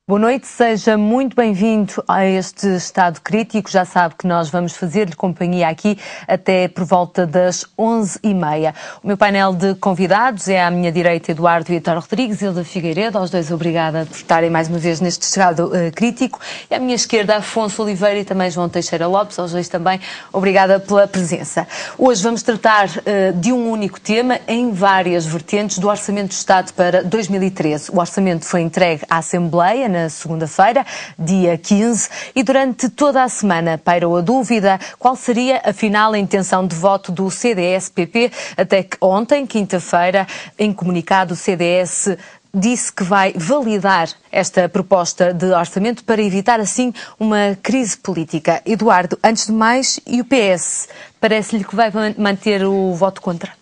Boa noite, seja muito bem-vindo a este Estado Crítico. Já sabe que nós vamos fazer-lhe companhia aqui até por volta das 11h30. O meu painel de convidados é à minha direita Eduardo Vitor Rodrigues e Hilda Figueiredo. Aos dois, obrigada por estarem mais uma vez neste Estado Crítico. E à minha esquerda, Afonso Oliveira e também João Teixeira Lopes. Aos dois também, obrigada pela presença. Hoje vamos tratar de um único tema em várias vertentes do Orçamento do Estado para 2013. O orçamento foi entregue à Assembleia na segunda-feira, dia 15, e durante toda a semana pairou a dúvida qual seria afinal a intenção de voto do CDS-PP, até que ontem, quinta-feira, em comunicado, o CDS disse que vai validar esta proposta de orçamento para evitar assim uma crise política. Eduardo, antes de mais, e o PS? Parece-lhe que vai manter o voto contra?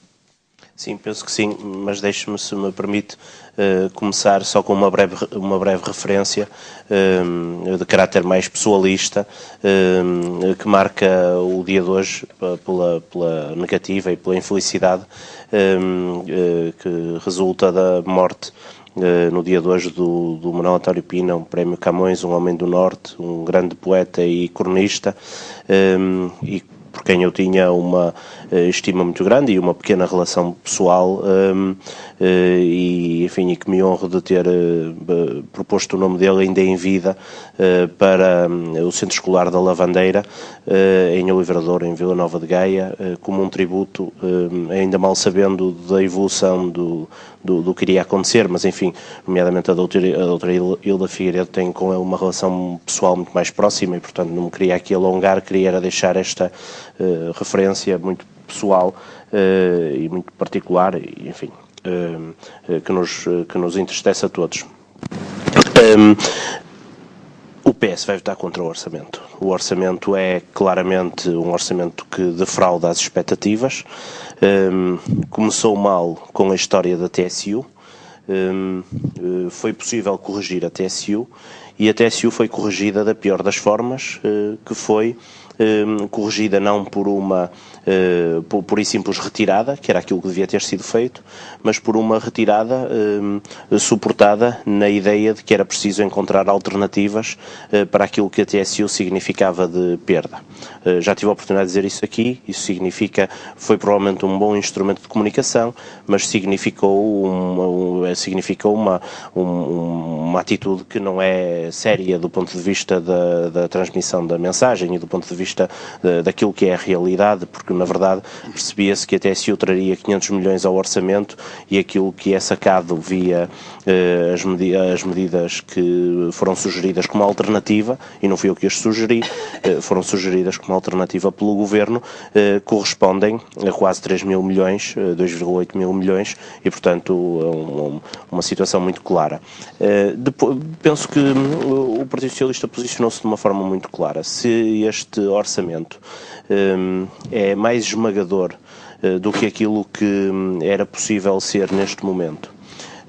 Sim, penso que sim, mas deixe-me, se me permite, começar só com uma breve referência de caráter mais pessoalista, que marca o dia de hoje pela negativa e pela infelicidade que resulta da morte no dia de hoje do Manuel António Pina, um prémio Camões, um homem do Norte, um grande poeta e cronista, e por quem eu tinha uma estima muito grande e uma pequena relação pessoal, e enfim, e que me honro de ter proposto o nome dele ainda em vida para o Centro Escolar da Lavandeira, em Oliveira de Douro, em Vila Nova de Gaia, como um tributo, ainda mal sabendo da evolução do que iria acontecer, mas enfim, nomeadamente a doutora Hilda Figueiredo tem com ele uma relação pessoal muito mais próxima e, portanto, não me queria aqui alongar, queria deixar esta referência muito pessoal e muito particular, e, enfim, que nos entristece a todos. O PS vai votar contra o orçamento. O orçamento é claramente um orçamento que defrauda as expectativas. Começou mal com a história da TSU. Foi possível corrigir a TSU e a TSU foi corrigida da pior das formas, que foi corrigida não por uma por e simples retirada, que era aquilo que devia ter sido feito, mas por uma retirada suportada na ideia de que era preciso encontrar alternativas para aquilo que a TSU significava de perda. Já tive a oportunidade de dizer isso aqui, isso foi provavelmente um bom instrumento de comunicação, mas significou uma atitude que não é séria do ponto de vista da transmissão da mensagem e do ponto de vista daquilo que é a realidade, porque na verdade percebia-se que a TSU traria 500 milhões ao orçamento e aquilo que é sacado via as medidas que foram sugeridas como alternativa, e não fui eu que as sugeri, foram sugeridas como alternativa pelo Governo, correspondem a quase 3 mil milhões, 2,8 mil milhões, e portanto uma situação muito clara. Penso que o Partido Socialista posicionou-se de uma forma muito clara. Se este orçamento é mais esmagador do que aquilo que era possível ser neste momento,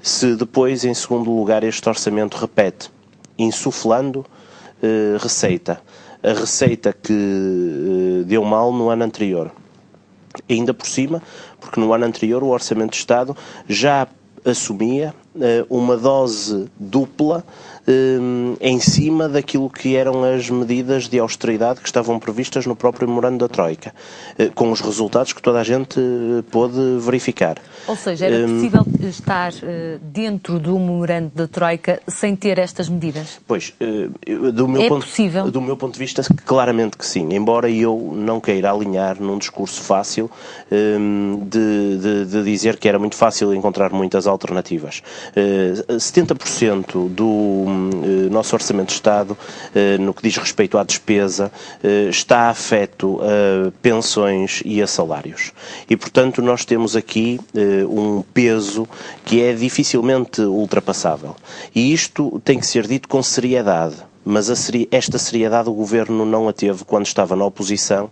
se depois, em segundo lugar, este orçamento repete, insuflando receita, a receita que deu mal no ano anterior, ainda por cima, porque no ano anterior o Orçamento de Estado já assumia uma dose dupla em cima daquilo que eram as medidas de austeridade que estavam previstas no próprio memorando da Troika, com os resultados que toda a gente pôde verificar. Ou seja, era possível estar dentro do memorando da Troika sem ter estas medidas? Pois, possível? Do meu ponto de vista, claramente que sim, embora eu não queira alinhar num discurso fácil de dizer que era muito fácil encontrar muitas alternativas. 70% do nosso Orçamento de Estado, no que diz respeito à despesa, está afeto a pensões e a salários. E, portanto, nós temos aqui um peso que é dificilmente ultrapassável. E isto tem que ser dito com seriedade. mas esta seriedade o Governo não a teve quando estava na oposição,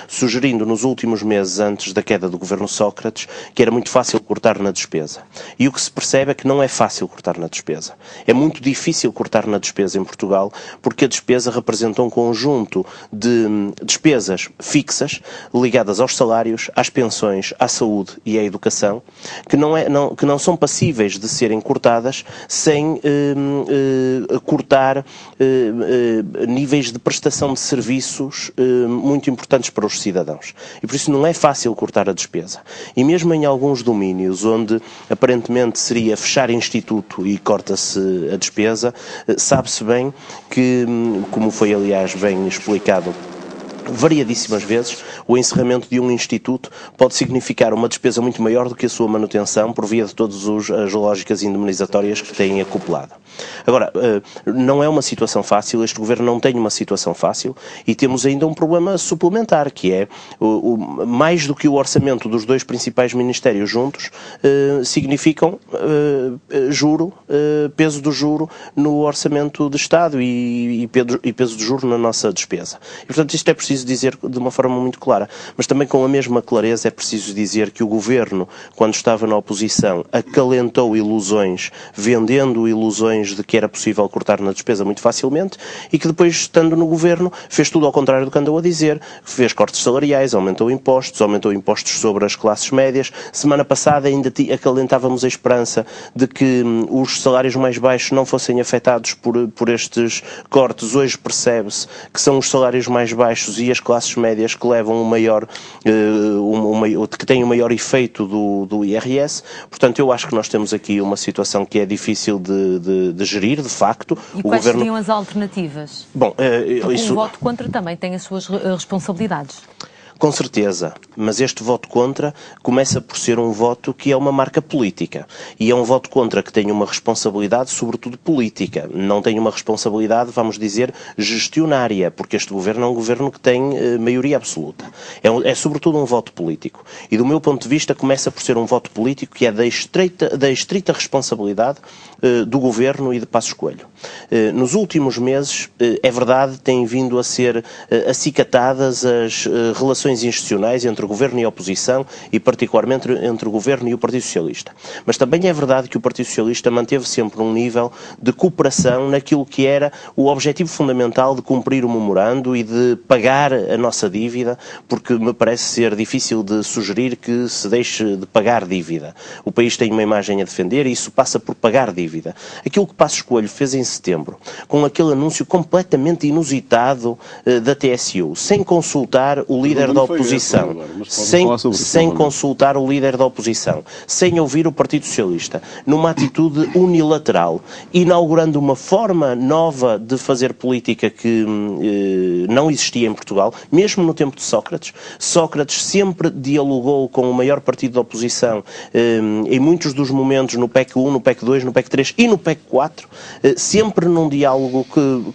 sugerindo nos últimos meses antes da queda do Governo Sócrates que era muito fácil cortar na despesa. E o que se percebe é que não é fácil cortar na despesa. É muito difícil cortar na despesa em Portugal, porque a despesa representa um conjunto de despesas fixas ligadas aos salários, às pensões, à saúde e à educação, que não são passíveis de serem cortadas sem cortar níveis de prestação de serviços muito importantes para os cidadãos. E por isso não é fácil cortar a despesa. E mesmo em alguns domínios onde aparentemente seria fechar instituto e corta-se a despesa, sabe-se bem que, como foi aliás bem explicado variadíssimas vezes, o encerramento de um instituto pode significar uma despesa muito maior do que a sua manutenção por via de todas as lógicas indemnizatórias que têm acoplado. Agora, não é uma situação fácil, este Governo não tem uma situação fácil e temos ainda um problema suplementar, que é mais do que o orçamento dos dois principais ministérios juntos, significam peso do juro no orçamento de Estado e peso do juro na nossa despesa. E, portanto, isto é preciso dizer de uma forma muito clara, mas também com a mesma clareza é preciso dizer que o Governo, quando estava na oposição, acalentou ilusões, vendendo ilusões de que era possível cortar na despesa muito facilmente e que depois, estando no Governo, fez tudo ao contrário do que andou a dizer, fez cortes salariais, aumentou impostos sobre as classes médias. Semana passada ainda acalentávamos a esperança de que os salários mais baixos não fossem afetados por estes cortes. Hoje percebe-se que são os salários mais baixos e as classes médias que levam que têm o maior efeito do IRS. Portanto, eu acho que nós temos aqui uma situação que é difícil de gerir, de facto. E quais seriam as alternativas? Bom, o voto contra também tem as suas responsabilidades. Com certeza, mas este voto contra começa por ser um voto que é uma marca política. E é um voto contra que tem uma responsabilidade, sobretudo política. Não tem uma responsabilidade, vamos dizer, gestionária, porque este Governo é um Governo que tem maioria absoluta. É sobretudo um voto político. E do meu ponto de vista começa por ser um voto político que é da estrita responsabilidade do Governo e de Passos Coelho. Nos últimos meses, é verdade, têm vindo a ser acicatadas as relações institucionais entre o Governo e a oposição e particularmente entre o Governo e o Partido Socialista. Mas também é verdade que o Partido Socialista manteve sempre um nível de cooperação naquilo que era o objetivo fundamental de cumprir o memorando e de pagar a nossa dívida, porque me parece ser difícil de sugerir que se deixe de pagar dívida. O país tem uma imagem a defender e isso passa por pagar dívida. Aquilo que Passos Coelho fez em setembro, com aquele anúncio completamente inusitado da TSU, sem consultar o líder da oposição, sem consultar o líder da oposição, sem ouvir o Partido Socialista, numa atitude unilateral, inaugurando uma forma nova de fazer política que não existia em Portugal, mesmo no tempo de Sócrates. Sócrates sempre dialogou com o maior partido da oposição em muitos dos momentos, no PEC 1, no PEC 2, no PEC 3 e no PEC 4, sempre num diálogo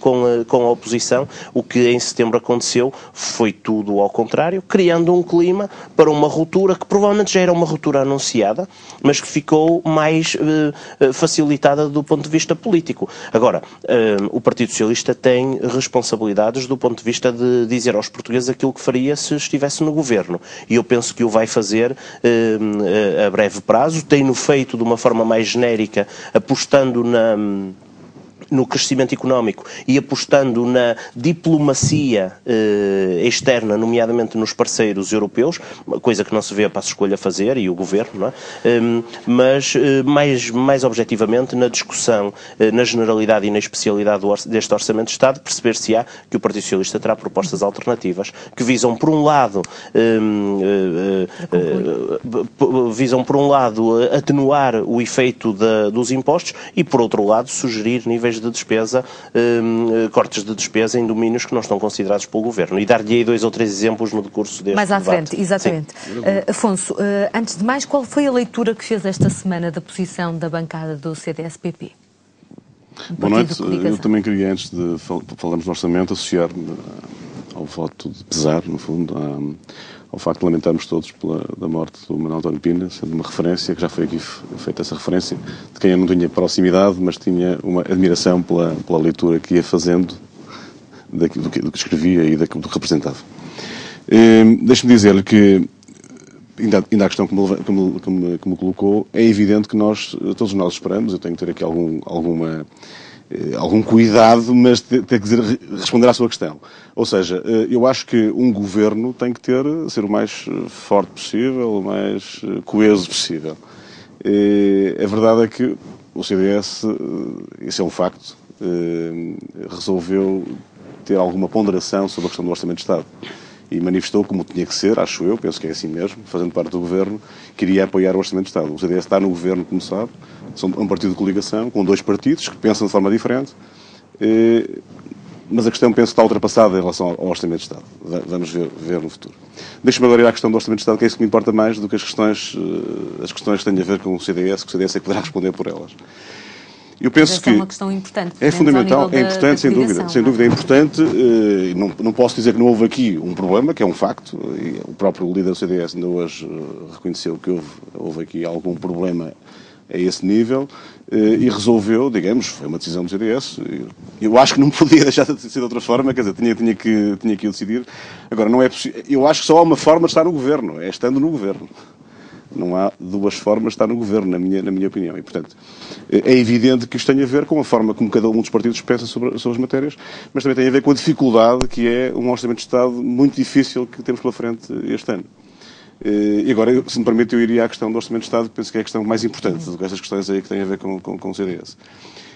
com a oposição. O que em setembro aconteceu foi tudo ao contrário, criando um clima para uma ruptura que provavelmente já era uma ruptura anunciada, mas que ficou mais facilitada do ponto de vista político. Agora, o Partido Socialista tem responsabilidades do ponto de vista de dizer aos portugueses aquilo que faria se estivesse no Governo. E eu penso que o vai fazer a breve prazo. Tem-no feito de uma forma mais genérica, apostando no crescimento económico e apostando na diplomacia externa, nomeadamente nos parceiros europeus, coisa que não se vê a Passos Coelho a fazer, e o Governo, não é? Mas mais objetivamente, na discussão, na generalidade e na especialidade deste Orçamento de Estado, perceber-se-á que o Partido Socialista terá propostas alternativas que visam, por um lado, atenuar o efeito dos impostos e, por outro lado, sugerir níveis de despesa, cortes de despesa em domínios que não estão considerados pelo Governo. E dar-lhe aí 2 ou 3 exemplos no decurso deste mais à debate. frente, exatamente. Afonso, antes de mais, qual foi a leitura que fez esta semana da posição da bancada do CDS-PP? Boa noite. Eu também queria, antes de falarmos do orçamento, associar-me ao voto de pesar, no fundo, ao facto de lamentarmos todos da morte do Manuel António Pina, sendo uma referência, que já foi aqui feita essa referência, de quem eu não tinha proximidade, mas tinha uma admiração pela leitura que ia fazendo do que escrevia e do que representava. Deixe-me dizer-lhe que, ainda a questão que me colocou, é evidente que todos nós esperamos, eu tenho que ter aqui algum cuidado, mas tenho que responder à sua questão. Ou seja, eu acho que um governo tem que ser o mais forte possível, o mais coeso possível. A verdade é que o CDS, isso é um facto, resolveu ter alguma ponderação sobre a questão do Orçamento de Estado. E manifestou, como tinha que ser, acho eu, penso que é assim mesmo, fazendo parte do governo, queria apoiar o Orçamento de Estado. O CDS está no governo, como sabe, são um partido de coligação, com 2 partidos que pensam de forma diferente, mas a questão, penso, está ultrapassada em relação ao Orçamento de Estado. Vamos ver no futuro. Deixe-me agora ir à questão do Orçamento de Estado, que é isso que me importa mais do que as questões que têm a ver com o CDS, que o CDS é que poderá responder por elas. Eu penso que é uma questão importante. É fundamental, é importante, sem dúvida, é importante. Não posso dizer que não houve aqui um problema, que é um facto. E o próprio líder do CDS ainda hoje reconheceu que houve aqui algum problema a esse nível e resolveu, digamos, foi uma decisão do CDS. Eu acho que não podia deixar de ser de outra forma, quer dizer, tinha que o decidir. Agora, não é possível. Eu acho que só há uma forma de estar no governo, é estando no governo. Não há 2 formas de estar no governo, na minha opinião. E, portanto, é evidente que isto tem a ver com a forma como cada um dos partidos pensa sobre as matérias, mas também tem a ver com a dificuldade que é um Orçamento de Estado muito difícil que temos pela frente este ano. E agora, se me permite, eu iria à questão do Orçamento de Estado, que penso que é a questão mais importante do que essas questões aí que têm a ver com o CDS.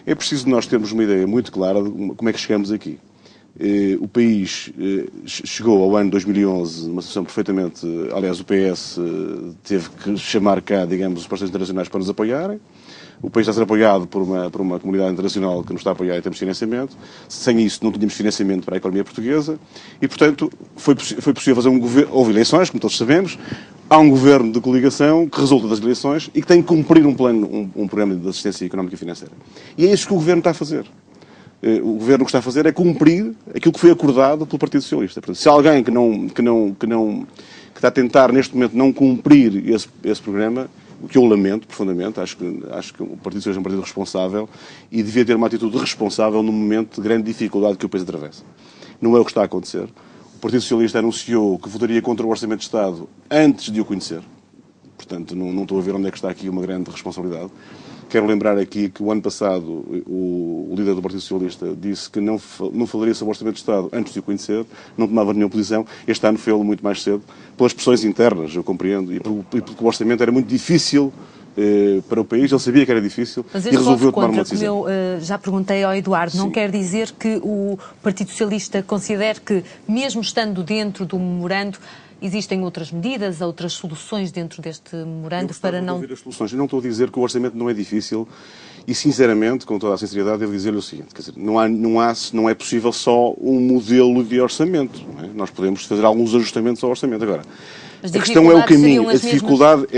É preciso nós termos uma ideia muito clara de como é que chegamos aqui. O país chegou ao ano 2011 numa situação perfeitamente... Aliás, o PS teve que chamar cá, digamos, os parceiros internacionais para nos apoiarem. O país está a ser apoiado por uma comunidade internacional que nos está a apoiar e temos financiamento. Sem isso, não tínhamos financiamento para a economia portuguesa. E, portanto, foi possível fazer um governo... Houve eleições, como todos sabemos. Há um governo de coligação que resulta das eleições e que tem que cumprir um programa de assistência económica e financeira. E é isso que o governo está a fazer. O governo o que está a fazer é cumprir aquilo que foi acordado pelo Partido Socialista. Portanto, se há alguém que está a tentar neste momento não cumprir esse programa, o que eu lamento profundamente, acho que o Partido Socialista é um partido responsável e devia ter uma atitude responsável num momento de grande dificuldade que o país atravessa. Não é o que está a acontecer. O Partido Socialista anunciou que votaria contra o Orçamento de Estado antes de o conhecer. Portanto, não estou a ver onde é que está aqui uma grande responsabilidade. Quero lembrar aqui que o ano passado o líder do Partido Socialista disse que não falaria sobre o Orçamento de Estado antes de o conhecer, não tomava nenhuma posição. Este ano fê-lo muito mais cedo, pelas pressões internas, eu compreendo, e porque o Orçamento era muito difícil para o país, ele sabia que era difícil e resolveu tomar uma decisão. Como eu já perguntei ao Eduardo, não quer dizer que o Partido Socialista considere que, mesmo estando dentro do memorando, existem outras medidas, outras soluções dentro deste memorando para não... As soluções. Eu não estou a dizer que o orçamento não é difícil e, sinceramente, com toda a sinceridade, devo dizer-lhe o seguinte, quer dizer, não é possível só um modelo de orçamento. Não é? Nós podemos fazer alguns ajustamentos ao orçamento. Agora, a questão é o caminho. A dificuldade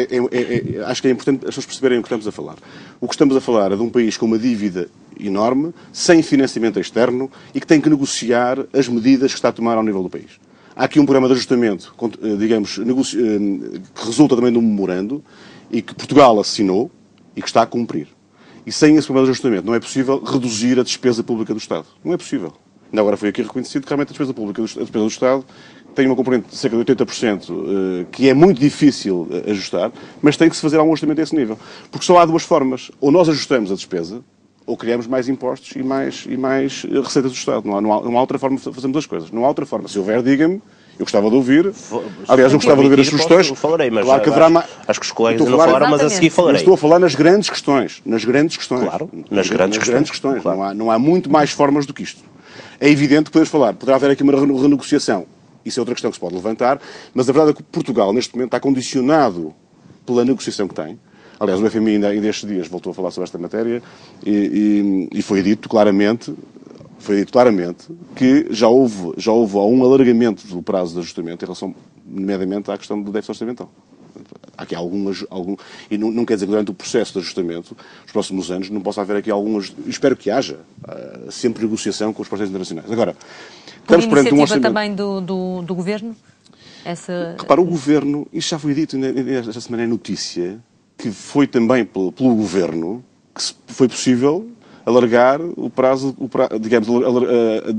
acho que é importante as pessoas perceberem o que estamos a falar. O que estamos a falar é de um país com uma dívida enorme, sem financiamento externo e que tem que negociar as medidas que está a tomar ao nível do país. Há aqui um programa de ajustamento, digamos, que resulta também de um memorando e que Portugal assinou e que está a cumprir. E sem esse programa de ajustamento não é possível reduzir a despesa pública do Estado. Não é possível. Ainda agora foi aqui reconhecido que realmente a despesa pública, a despesa do Estado tem uma componente de cerca de 80%, que é muito difícil ajustar, mas tem que se fazer algum ajustamento a esse nível. Porque só há 2 formas. Ou nós ajustamos a despesa, ou criamos mais impostos e mais receitas do Estado. Não há outra forma de fazermos as coisas. Não há outra forma. Se houver, diga-me. Eu gostava de ouvir. Aliás, eu gostava de ouvir as sugestões. Falarei, mas claro que haverá acho que os colegas não falaram, mas a seguir falarei. Eu estou a falar nas grandes questões. Claro, nas grandes questões. Claro. Não há muito mais formas do que isto. É evidente que podemos falar. Poderá haver aqui uma renegociação. Isso é outra questão que se pode levantar. Mas a verdade é que Portugal, neste momento, está condicionado pela negociação que tem. Aliás, o FMI ainda estes dias voltou a falar sobre esta matéria e foi dito claramente que já houve um alargamento do prazo de ajustamento em relação, nomeadamente, à questão do déficit orçamental. Há aqui algum e não quer dizer que durante o processo de ajustamento, nos próximos anos, não possa haver aqui espero que haja sempre negociação com os parceiros internacionais. Agora, estamos perante um orçamento... também do Governo? Repara, o Governo, isto já foi dito esta semana é notícia, que foi também pelo Governo que foi possível alargar o prazo, digamos,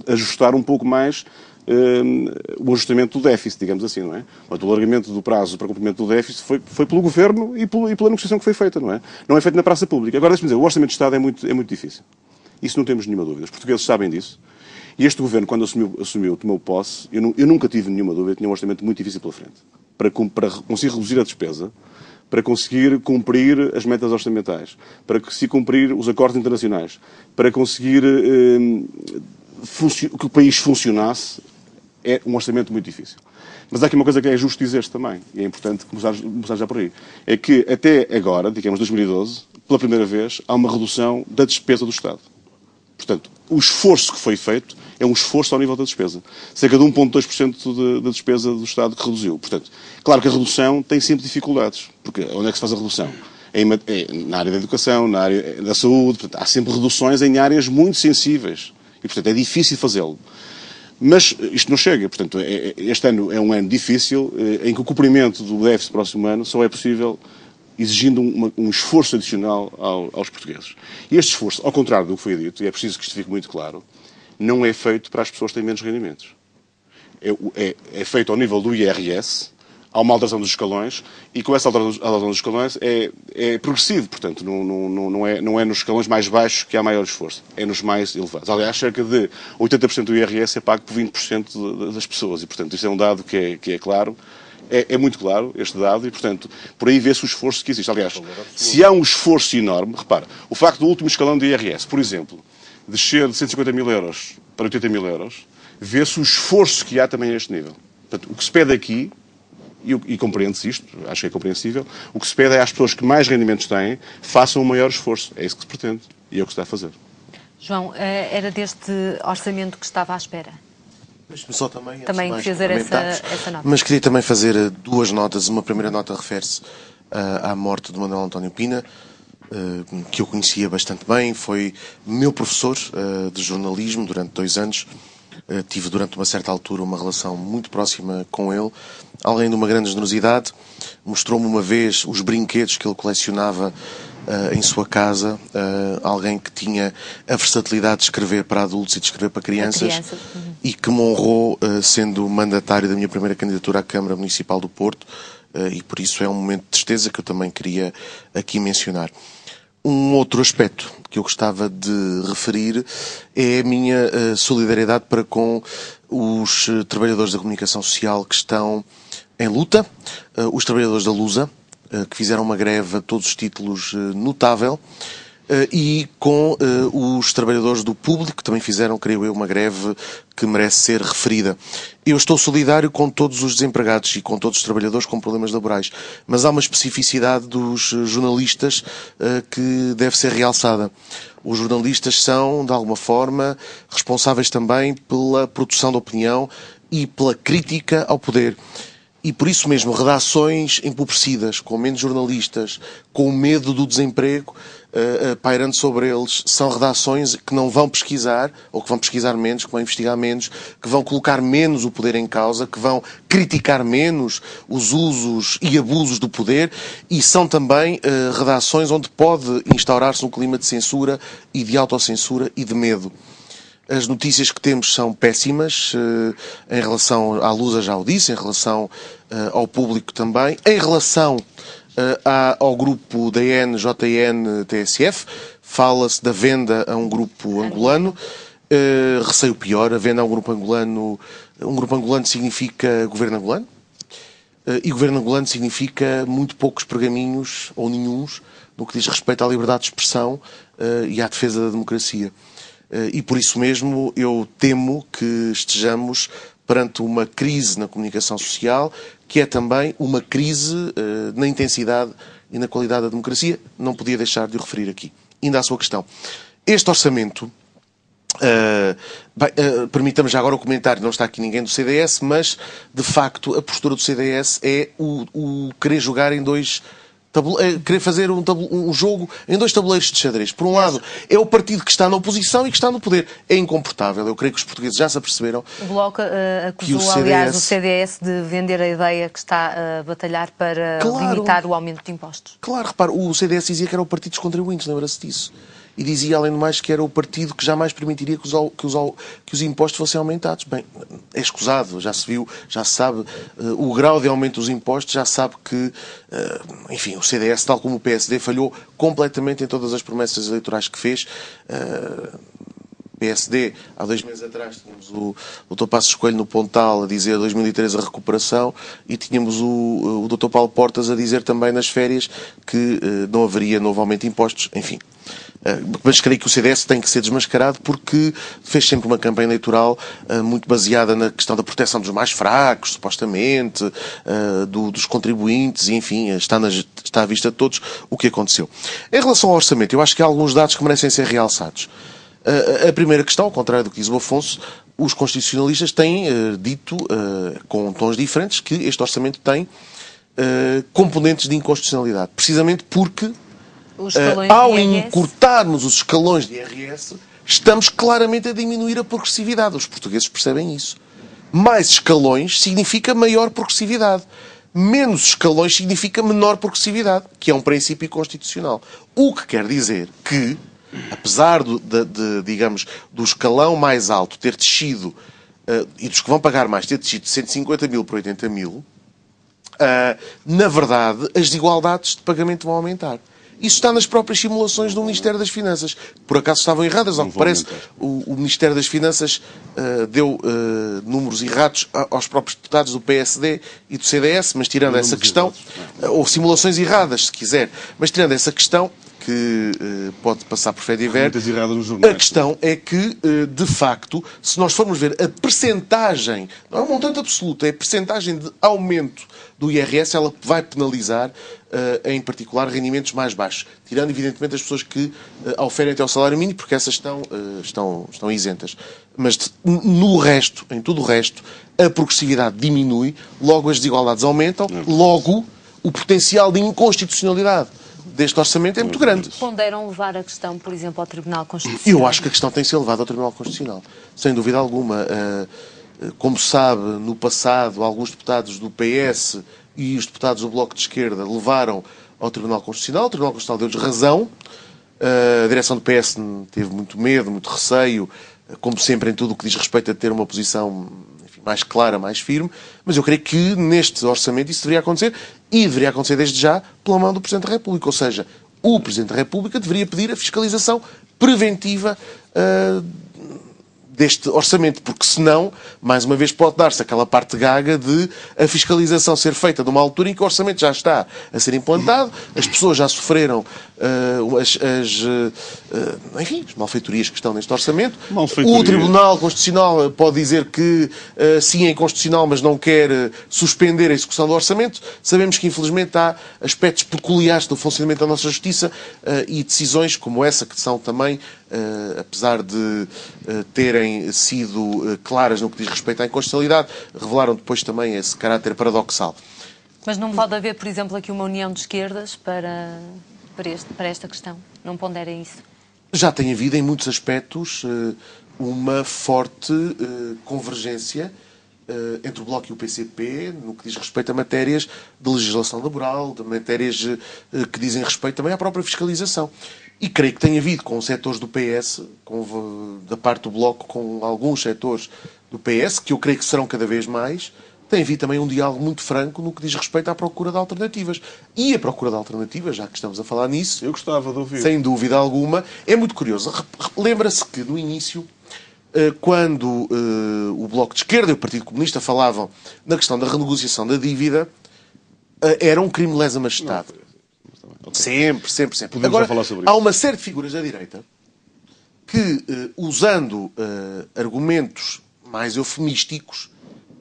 ajustar um pouco mais o ajustamento do déficit, digamos assim, não é? O alargamento do prazo para cumprimento do déficit foi pelo Governo e pela negociação que foi feita, não é? Não é feito na praça pública. Agora, deixe-me dizer, o Orçamento de Estado é muito difícil. Isso não temos nenhuma dúvida. Os portugueses sabem disso. E este Governo, quando tomou posse, eu nunca tive nenhuma dúvida, tinha um orçamento muito difícil pela frente. Para conseguir reduzir a despesa, para conseguir cumprir as metas orçamentais, para conseguir cumprir os acordos internacionais, para conseguir que o país funcionasse, é um orçamento muito difícil. Mas há aqui uma coisa que é justo dizer também, e é importante começar já por aí, é que até agora, digamos 2012, pela primeira vez, há uma redução da despesa do Estado. Portanto, o esforço que foi feito é um esforço ao nível da despesa. Cerca de 1,2% da despesa do Estado que reduziu. Portanto, claro que a redução tem sempre dificuldades. Porque onde é que se faz a redução? Na área da educação, na área da saúde. Portanto, há sempre reduções em áreas muito sensíveis. E, portanto, é difícil fazê-lo. Mas isto não chega. Portanto, este ano é um ano difícil, em que o cumprimento do déficit do próximo ano só é possível exigindo um esforço adicional aos portugueses. E este esforço, ao contrário do que foi dito, e é preciso que isto fique muito claro, não é feito para as pessoas que têm menos rendimentos. É feito ao nível do IRS, há uma alteração dos escalões, e com essa alteração dos escalões é progressivo, portanto, não é nos escalões mais baixos que há maior esforço, é nos mais elevados. Aliás, cerca de 80% do IRS é pago por 20% das pessoas, e, portanto, isto é um dado que é claro. É muito claro este dado e, portanto, por aí vê-se o esforço que existe. Aliás, se há um esforço enorme, repara, o facto do último escalão do IRS, por exemplo, descer de 150 mil euros para 80 mil euros, vê-se o esforço que há também a este nível. Portanto, o que se pede aqui, e compreende-se isto, acho que é compreensível, o que se pede é às pessoas que mais rendimentos têm, façam um maior esforço. É isso que se pretende e é o que se está a fazer. João, era deste orçamento que estava à espera? Deixe-me só também fazer essa nota. Mas queria também fazer duas notas. Uma primeira nota refere-se à morte de Manuel António Pina, que eu conhecia bastante bem. Foi meu professor de jornalismo durante 2 anos. Tive durante uma certa altura uma relação muito próxima com ele. Além de uma grande generosidade, mostrou-me uma vez os brinquedos que ele colecionava em sua casa, alguém que tinha a versatilidade de escrever para adultos e de escrever para crianças, e que me honrou sendo mandatário da minha primeira candidatura à Câmara Municipal do Porto, e por isso é um momento de tristeza que eu também queria aqui mencionar. Um outro aspecto que eu gostava de referir é a minha solidariedade para com os trabalhadores da comunicação social que estão em luta, os trabalhadores da Lusa, que fizeram uma greve a todos os títulos notável, e com os trabalhadores do público, que também fizeram, creio eu, uma greve que merece ser referida. Eu estou solidário com todos os desempregados e com todos os trabalhadores com problemas laborais, mas há uma especificidade dos jornalistas que deve ser realçada. Os jornalistas são, de alguma forma, responsáveis também pela produção da opinião e pela crítica ao poder. E por isso mesmo, redações empobrecidas, com menos jornalistas, com medo do desemprego pairando sobre eles, são redações que não vão pesquisar, ou que vão pesquisar menos, que vão investigar menos, que vão colocar menos o poder em causa, que vão criticar menos os usos e abusos do poder, e são também redações onde pode instaurar-se um clima de censura e de autocensura e de medo. As notícias que temos são péssimas, em relação à Lusa já o disse, em relação ao público também, em relação ao grupo DN, JN, TSF, fala-se da venda a um grupo angolano, receio pior, a venda a um grupo angolano significa governo angolano, e governo angolano significa muito poucos pergaminhos, ou nenhuns, no que diz respeito à liberdade de expressão e à defesa da democracia. E por isso mesmo eu temo que estejamos perante uma crise na comunicação social, que é também uma crise na intensidade e na qualidade da democracia. Não podia deixar de o referir aqui. Ainda à sua questão. Este orçamento, permita-me já agora o comentário, não está aqui ninguém do CDS, mas de facto a postura do CDS é o querer jogar em dois... querer fazer um jogo em dois tabuleiros de xadrez. Por um lado, é o partido que está na oposição e que está no poder. É incomportável. Eu creio que os portugueses já se aperceberam. O Bloco acusou, aliás, o CDS de vender a ideia que está a batalhar para limitar o aumento de impostos. Claro, repare, o CDS dizia que era o partido dos contribuintes, lembra-se disso. e dizia, além do mais, que era o partido que jamais permitiria que os impostos fossem aumentados. Bem, é escusado, já se viu, já se sabe o grau de aumento dos impostos, já se sabe que, enfim, o CDS, tal como o PSD, falhou completamente em todas as promessas eleitorais que fez. PSD, há 2 meses atrás, tínhamos o Dr. Passos Coelho no Pontal a dizer 2013 a recuperação e tínhamos o Dr. Paulo Portas a dizer também nas férias que não haveria novo aumento de impostos, enfim. Mas creio que o CDS tem que ser desmascarado porque fez sempre uma campanha eleitoral muito baseada na questão da proteção dos mais fracos, supostamente, dos contribuintes, e enfim, está à vista de todos o que aconteceu. Em relação ao orçamento, eu acho que há alguns dados que merecem ser realçados. A primeira questão, ao contrário do que diz o Afonso, os constitucionalistas têm dito, com tons diferentes, que este orçamento tem componentes de inconstitucionalidade. Precisamente porque, ao encurtarmos os escalões de IRS, estamos claramente a diminuir a progressividade. Os portugueses percebem isso. Mais escalões significa maior progressividade. Menos escalões significa menor progressividade, que é um princípio constitucional. O que quer dizer que, apesar digamos, do escalão mais alto ter descido, e dos que vão pagar mais ter descido de 150 mil para 80 mil, na verdade, as desigualdades de pagamento vão aumentar. Isso está nas próprias simulações do Ministério das Finanças. Por acaso estavam erradas, ao que parece. O Ministério das Finanças deu números errados aos próprios deputados do PSD e do CDS, mas tirando essa questão, ou simulações erradas, se quiser, mas tirando essa questão, que pode passar por fé de ver, a questão é que, de facto, se nós formos ver a percentagem, não é um montante absoluto, é a percentagem de aumento do IRS, ela vai penalizar, em particular, rendimentos mais baixos, tirando, evidentemente, as pessoas que oferem até o salário mínimo, porque essas estão isentas. Mas no resto, em tudo o resto, a progressividade diminui, logo as desigualdades aumentam, logo o potencial de inconstitucionalidade deste orçamento é muito grande. Ponderam levar a questão, por exemplo, ao Tribunal Constitucional? Eu acho que a questão tem que ser levada ao Tribunal Constitucional, sem dúvida alguma. Como sabe, no passado, alguns deputados do PS e os deputados do Bloco de Esquerda levaram ao Tribunal Constitucional. O Tribunal Constitucional deu-lhes razão. A direção do PS teve muito medo, muito receio, como sempre em tudo o que diz respeito a ter uma posição, enfim, mais clara, mais firme. Mas eu creio que neste orçamento isso deveria acontecer, e deveria acontecer desde já pela mão do Presidente da República. Ou seja, o Presidente da República deveria pedir a fiscalização preventiva deste orçamento, porque senão, mais uma vez, pode dar-se aquela parte gaga de a fiscalização ser feita numa altura em que o orçamento já está a ser implantado, as pessoas já sofreram enfim, as malfeitorias que estão neste orçamento. O Tribunal Constitucional pode dizer que sim, é inconstitucional, mas não quer suspender a execução do orçamento. Sabemos que, infelizmente, há aspectos peculiares do funcionamento da nossa justiça e decisões como essa, que são também, apesar de terem sido claras no que diz respeito à inconstitucionalidade, revelaram depois também esse caráter paradoxal. Mas não pode haver, por exemplo, aqui uma união de esquerdas para esta questão? Não ponderem isso? Já tem havido, em muitos aspectos, uma forte convergência entre o Bloco e o PCP no que diz respeito a matérias de legislação laboral, de matérias que dizem respeito também à própria fiscalização. E creio que tem havido com setores do PS, da parte do Bloco, com alguns setores do PS, que eu creio que serão cada vez mais, tem havido também um diálogo muito franco no que diz respeito à procura de alternativas. E a procura de alternativas, já que estamos a falar nisso, eu gostava de ouvir. Sem dúvida alguma, é muito curioso. Lembra-se que no início, quando o Bloco de Esquerda e o Partido Comunista falavam na questão da renegociação da dívida, era um crime de lesa majestade. Sempre. Agora, há uma série de figuras da direita que, usando argumentos mais eufemísticos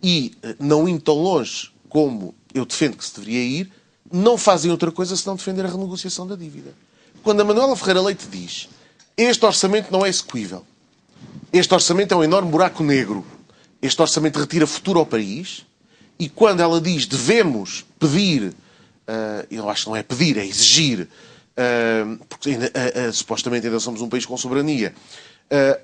e não indo tão longe como eu defendo que se deveria ir, não fazem outra coisa senão defender a renegociação da dívida. Quando a Manuela Ferreira Leite diz este orçamento não é execuível, este orçamento é um enorme buraco negro, este orçamento retira futuro ao país, e quando ela diz devemos pedir, eu acho que não é pedir, é exigir, porque supostamente ainda somos um país com soberania,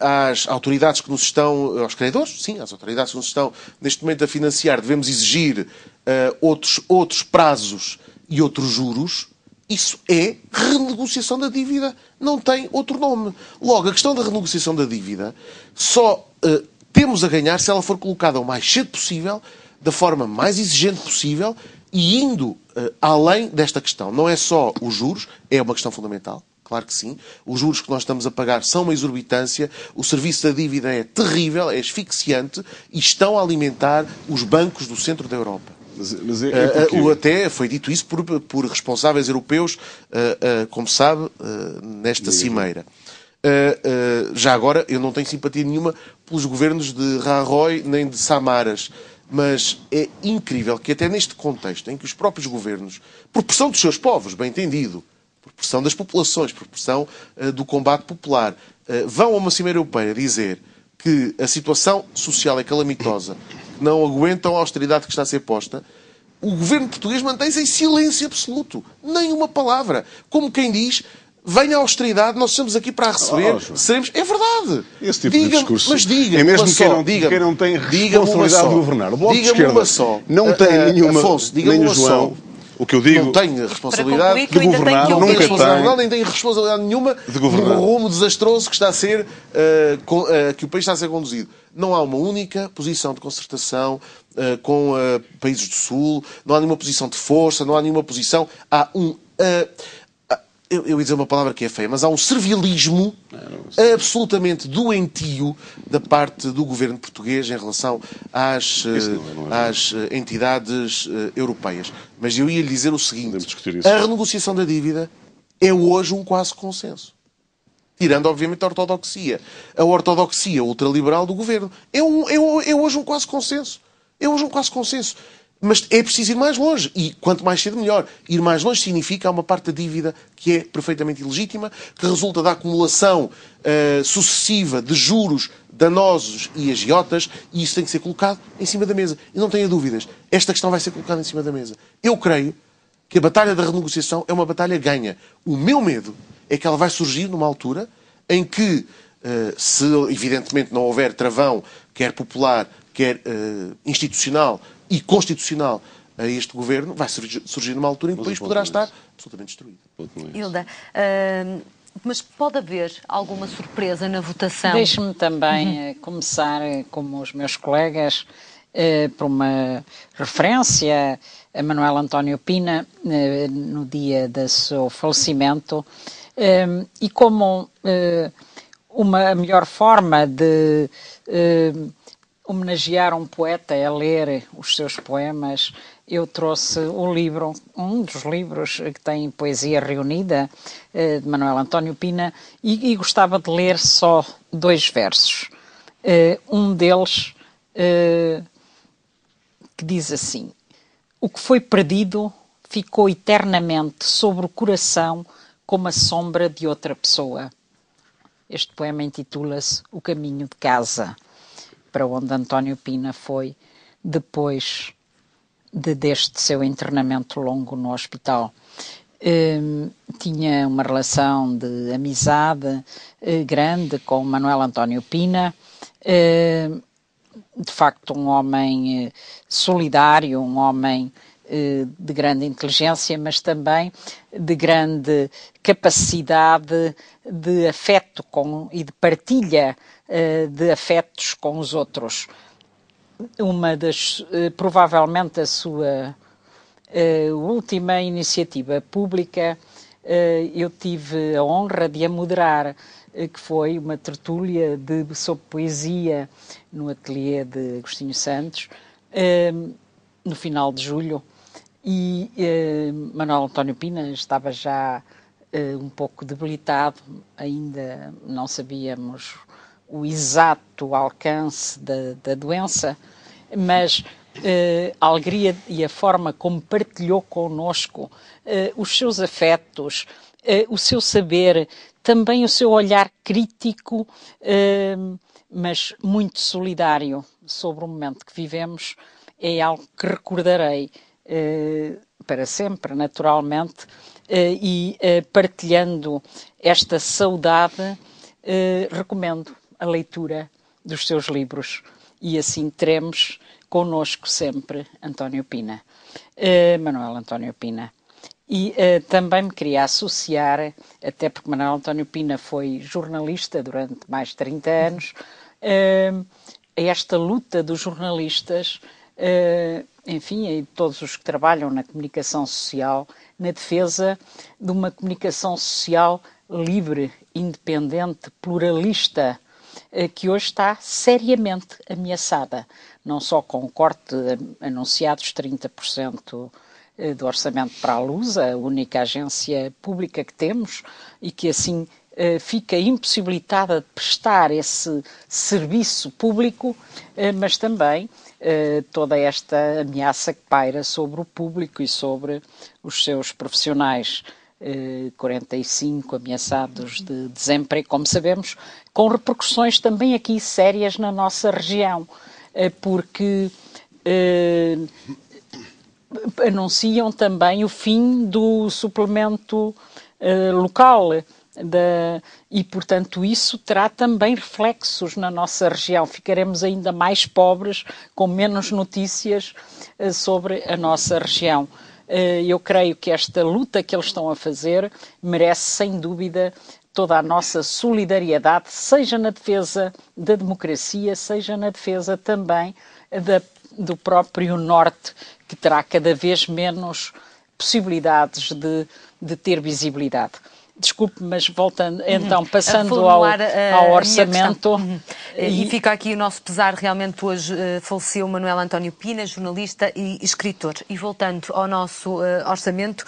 às autoridades que nos estão, aos credores, sim, às autoridades que nos estão neste momento a financiar, devemos exigir outros prazos e outros juros. Isso é renegociação da dívida. Não tem outro nome. Logo, a questão da renegociação da dívida só temos a ganhar se ela for colocada o mais cedo possível, da forma mais exigente possível e indo além desta questão. Não é só os juros, é uma questão fundamental. Claro que sim. Os juros que nós estamos a pagar são uma exorbitância, o serviço da dívida é terrível, é asfixiante e estão a alimentar os bancos do centro da Europa. Até foi dito isso por responsáveis europeus, como sabe, nesta cimeira. Já agora, eu não tenho simpatia nenhuma pelos governos de Rajoy nem de Samaras, mas é incrível que até neste contexto em que os próprios governos, por pressão dos seus povos, bem entendido, por pressão das populações, por pressão do combate popular, vão a uma cimeira europeia dizer que a situação social é calamitosa, que não aguentam a austeridade que está a ser posta, o governo português mantém-se em silêncio absoluto. Nem uma palavra. Como quem diz, venha a austeridade, nós estamos aqui para a receber, seremos... É verdade. Esse tipo de discurso mas diga-me é mesmo só, quem não tem responsabilidade de governar. O Bloco de Diga-me uma Esquerda só. Não tem nenhuma, Afonso, nem o João. O que eu digo, não tenho responsabilidade de governar, nunca tem, nem tenho responsabilidade nenhuma no rumo desastroso que está a ser, que o país está a ser conduzido. Não há uma única posição de concertação com países do Sul, não há nenhuma posição de força, não há nenhuma posição. Há eu ia dizer uma palavra que é feia, mas há um servilismo absolutamente doentio da parte do governo português em relação às entidades europeias. Mas eu ia lhe dizer o seguinte, a renegociação da dívida é hoje um quase consenso. Tirando, obviamente, a ortodoxia. A ortodoxia ultraliberal do governo. É hoje um quase consenso. É hoje um quase consenso. Mas é preciso ir mais longe. E quanto mais cedo, melhor. Ir mais longe significa há uma parte da dívida que é perfeitamente ilegítima, que resulta da acumulação sucessiva de juros danosos e agiotas, e isso tem que ser colocado em cima da mesa. E não tenha dúvidas. Esta questão vai ser colocada em cima da mesa. Eu creio que a batalha da renegociação é uma batalha ganha. O meu medo é que ela vai surgir numa altura em que, se evidentemente não houver travão, quer popular, quer institucional e constitucional a este governo, vai surgir numa altura em que o país poderá estar absolutamente destruído. Hilda, mas pode haver alguma surpresa na votação? Deixe-me também começar, como os meus colegas, por uma referência a Manuel António Pina, no dia do seu falecimento, e como a melhor forma de homenagear um poeta é ler os seus poemas, eu trouxe o livro, um dos livros que tem poesia reunida, de Manuel António Pina, e gostava de ler só 2 versos. Um deles que diz assim: o que foi perdido ficou eternamente sobre o coração como a sombra de outra pessoa. Este poema intitula-se O Caminho de Casa, para onde António Pina foi depois deste seu internamento longo no hospital. Tinha uma relação de amizade grande com Manuel António Pina, de facto um homem solidário, um homem de grande inteligência, mas também de grande capacidade de afeto e de partilha de afetos com os outros. Provavelmente a sua última iniciativa pública, eu tive a honra de a moderar, que foi uma tertúlia sobre poesia no ateliê de Agostinho Santos, no final de julho, e Manuel António Pina estava já um pouco debilitado, ainda não sabíamos o exato alcance da doença, mas a alegria e a forma como partilhou connosco os seus afetos, o seu saber, também o seu olhar crítico, mas muito solidário sobre o momento que vivemos, é algo que recordarei para sempre, naturalmente, e partilhando esta saudade, recomendo a leitura dos seus livros, e assim teremos connosco sempre António Pina, Manuel António Pina. E também me queria associar, até porque Manuel António Pina foi jornalista durante mais de 30 anos, a esta luta dos jornalistas, enfim, e todos os que trabalham na comunicação social, na defesa de uma comunicação social livre, independente, pluralista, que hoje está seriamente ameaçada, não só com o corte anunciado de 30% do orçamento para a Luz, a única agência pública que temos, e que assim fica impossibilitada de prestar esse serviço público, mas também toda esta ameaça que paira sobre o público e sobre os seus profissionais. 45 ameaçados de desemprego, como sabemos, com repercussões também aqui sérias na nossa região, porque anunciam também o fim do suplemento local e, portanto, isso terá também reflexos na nossa região. Ficaremos ainda mais pobres, com menos notícias sobre a nossa região. Eu creio que esta luta que eles estão a fazer merece, sem dúvida, toda a nossa solidariedade, seja na defesa da democracia, seja na defesa também do próprio Norte, que terá cada vez menos possibilidades de ter visibilidade. Desculpe, mas voltando, então, passando ao orçamento. E fica aqui o nosso pesar, realmente hoje faleceu Manuel António Pina, jornalista e escritor. E voltando ao nosso orçamento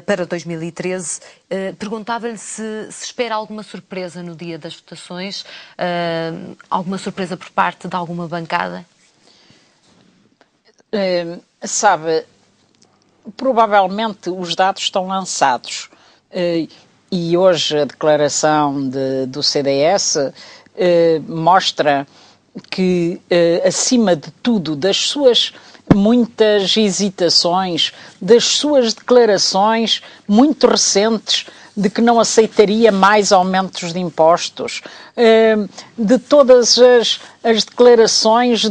para 2013, perguntava-lhe se espera alguma surpresa no dia das votações, alguma surpresa por parte de alguma bancada? Sabe, provavelmente os dados estão lançados. E hoje a declaração do CDS mostra que, acima de tudo, das suas muitas hesitações, das suas declarações muito recentes de que não aceitaria mais aumentos de impostos, de todas as declarações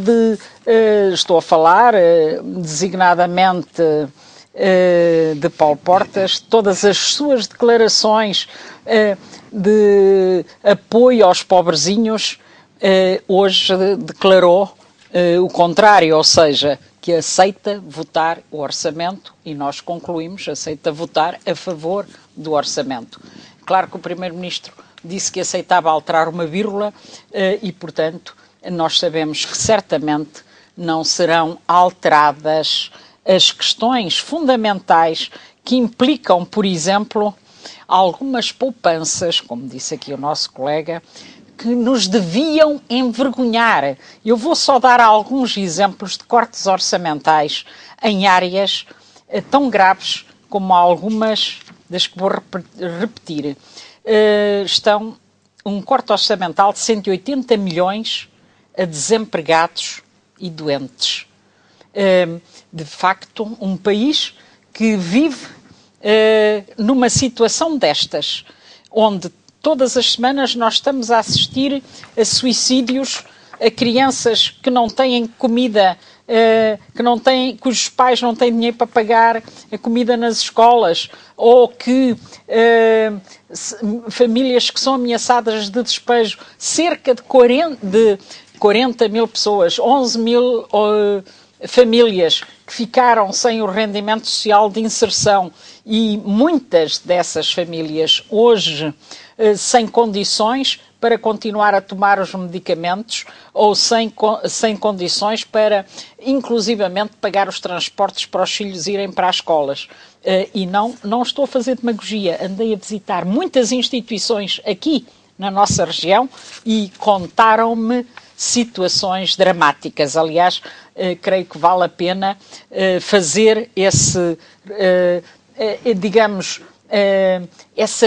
estou a falar designadamente de Paulo Portas, todas as suas declarações de apoio aos pobrezinhos, hoje declarou o contrário, ou seja, que aceita votar o orçamento, e nós concluímos, aceita votar a favor do orçamento. Claro que o Primeiro-Ministro disse que aceitava alterar uma vírgula e, portanto, nós sabemos que certamente não serão alteradas as questões fundamentais que implicam, por exemplo, algumas poupanças, como disse aqui o nosso colega, que nos deviam envergonhar. Eu vou só dar alguns exemplos de cortes orçamentais em áreas tão graves como algumas das que vou repetir. Estão um corte orçamental de 180 milhões a desempregados e doentes. De facto, um país que vive numa situação destas, onde todas as semanas nós estamos a assistir a suicídios, a crianças que não têm comida, cujos pais não têm dinheiro para pagar a comida nas escolas, ou que famílias que são ameaçadas de despejo, cerca de 40 mil pessoas, 11 mil famílias que ficaram sem o rendimento social de inserção, e muitas dessas famílias hoje sem condições para continuar a tomar os medicamentos, ou sem condições para, inclusivamente, pagar os transportes para os filhos irem para as escolas. E não estou a fazer demagogia, andei a visitar muitas instituições aqui na nossa região e contaram-me situações dramáticas. Aliás, creio que vale a pena fazer essa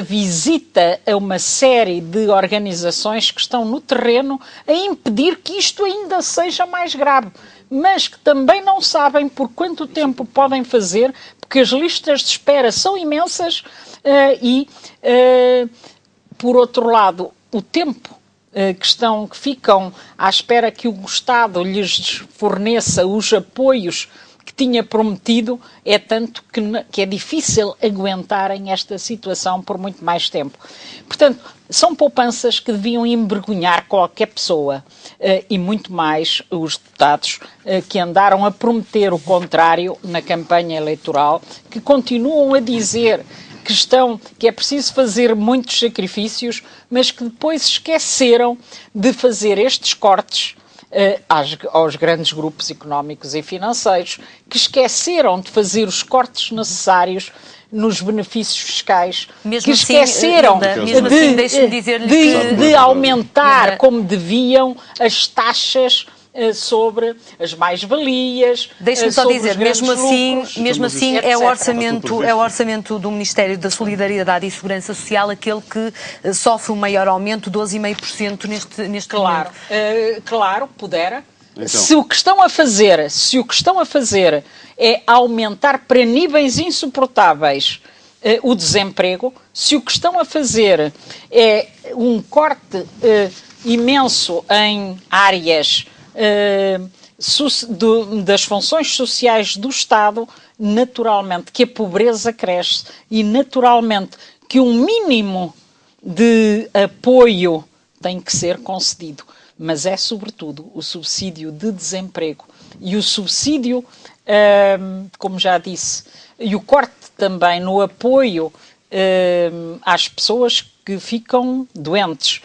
visita a uma série de organizações que estão no terreno a impedir que isto ainda seja mais grave, mas que também não sabem por quanto tempo podem fazer, porque as listas de espera são imensas e, por outro lado, o tempo que ficam à espera que o Estado lhes forneça os apoios que tinha prometido, é tanto que é difícil aguentarem esta situação por muito mais tempo. Portanto, são poupanças que deviam envergonhar qualquer pessoa e muito mais os deputados que andaram a prometer o contrário na campanha eleitoral, que continuam a dizer que é preciso fazer muitos sacrifícios, mas que depois esqueceram de fazer estes cortes aos grandes grupos económicos e financeiros, que esqueceram de fazer os cortes necessários nos benefícios fiscais, mesmo que esqueceram de aumentar como deviam as taxas sobre as mais-valias. Deixe-me só dizer, mesmo assim é o orçamento do Ministério da Solidariedade e Segurança Social aquele que sofre um maior aumento, 12,5% neste momento. Claro, pudera. Então. Se o que estão a fazer é aumentar para níveis insuportáveis o desemprego, se o que estão a fazer é um corte imenso em áreas das funções sociais do Estado, naturalmente que a pobreza cresce e naturalmente que um mínimo de apoio tem que ser concedido. Mas é sobretudo o subsídio de desemprego e o subsídio, como já disse, e o corte também no apoio às pessoas que ficam doentes,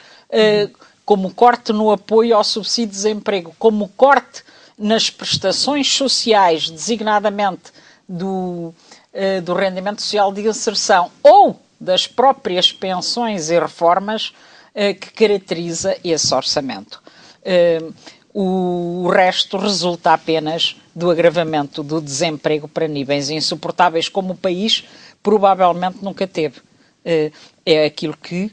como o corte no apoio ao subsídio de desemprego, como o corte nas prestações sociais, designadamente do rendimento social de inserção ou das próprias pensões e reformas que caracteriza esse orçamento. O resto resulta apenas do agravamento do desemprego para níveis insuportáveis, como o país provavelmente nunca teve. É aquilo que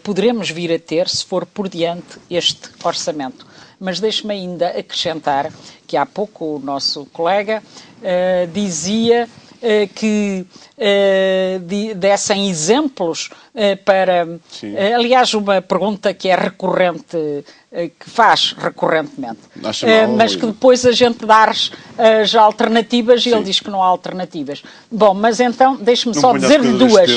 poderemos vir a ter se for por diante este orçamento. Mas deixe-me ainda acrescentar que há pouco o nosso colega dizia que dessem exemplos para... aliás, uma pergunta que é recorrente, que faz recorrentemente, mas que depois a gente dá as alternativas e ele diz que não há alternativas. Bom, mas então deixe-me só dizer-lhe duas.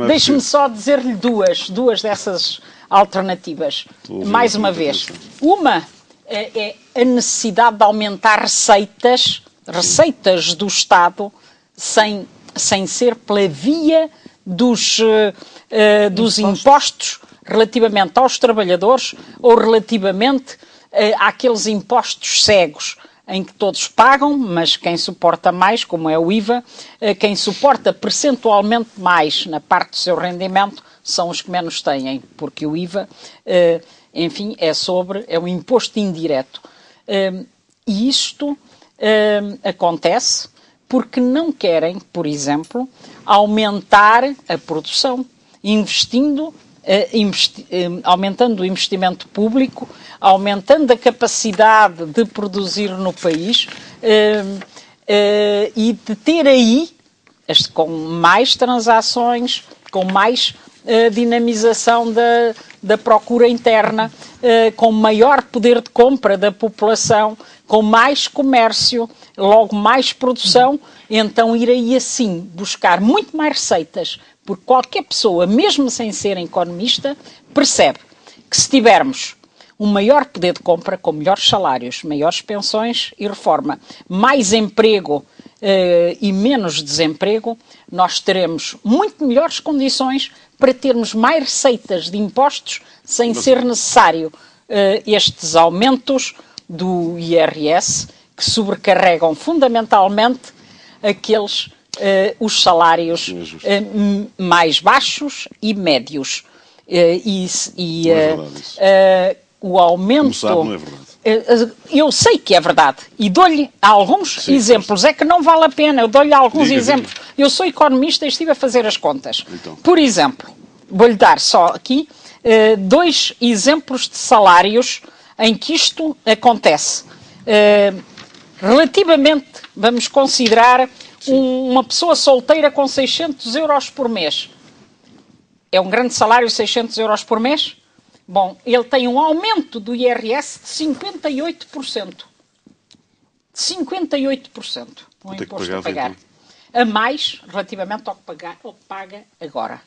Deixe-me só dizer-lhe duas dessas alternativas. Mais uma vez. Uma é a necessidade de aumentar receitas do Estado sem ser pela via dos impostos relativamente aos trabalhadores ou relativamente àqueles impostos cegos em que todos pagam, mas quem suporta mais, como é o IVA, quem suporta percentualmente mais na parte do seu rendimento são os que menos têm, porque o IVA, enfim, é um imposto indireto. E isto acontece porque não querem, por exemplo, aumentar a produção, aumentando o investimento público, aumentando a capacidade de produzir no país e de ter aí, com mais transações, com mais dinamização da procura interna, com maior poder de compra da população, com mais comércio, logo mais produção, então ir aí assim buscar muito mais receitas, porque qualquer pessoa, mesmo sem ser economista, percebe que se tivermos um maior poder de compra, com melhores salários, maiores pensões e reforma, mais emprego e menos desemprego, nós teremos muito melhores condições para termos mais receitas de impostos sem ser necessário estes aumentos do IRS que sobrecarregam fundamentalmente os salários mais baixos e médios. O aumento... Como sabe, não é verdade. Eu sei que é verdade e dou-lhe alguns exemplos. É que não vale a pena, eu dou-lhe alguns exemplos. Eu sou economista e estive a fazer as contas. Então. Por exemplo, vou-lhe dar só aqui 2 exemplos de salários em que isto acontece. Relativamente, vamos considerar uma pessoa solteira com 600 euros por mês. É um grande salário, 600 euros por mês? Bom, ele tem um aumento do IRS de 58%. 58% o imposto a pagar. A mais relativamente ao que paga agora.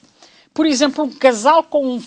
Por exemplo, um casal com um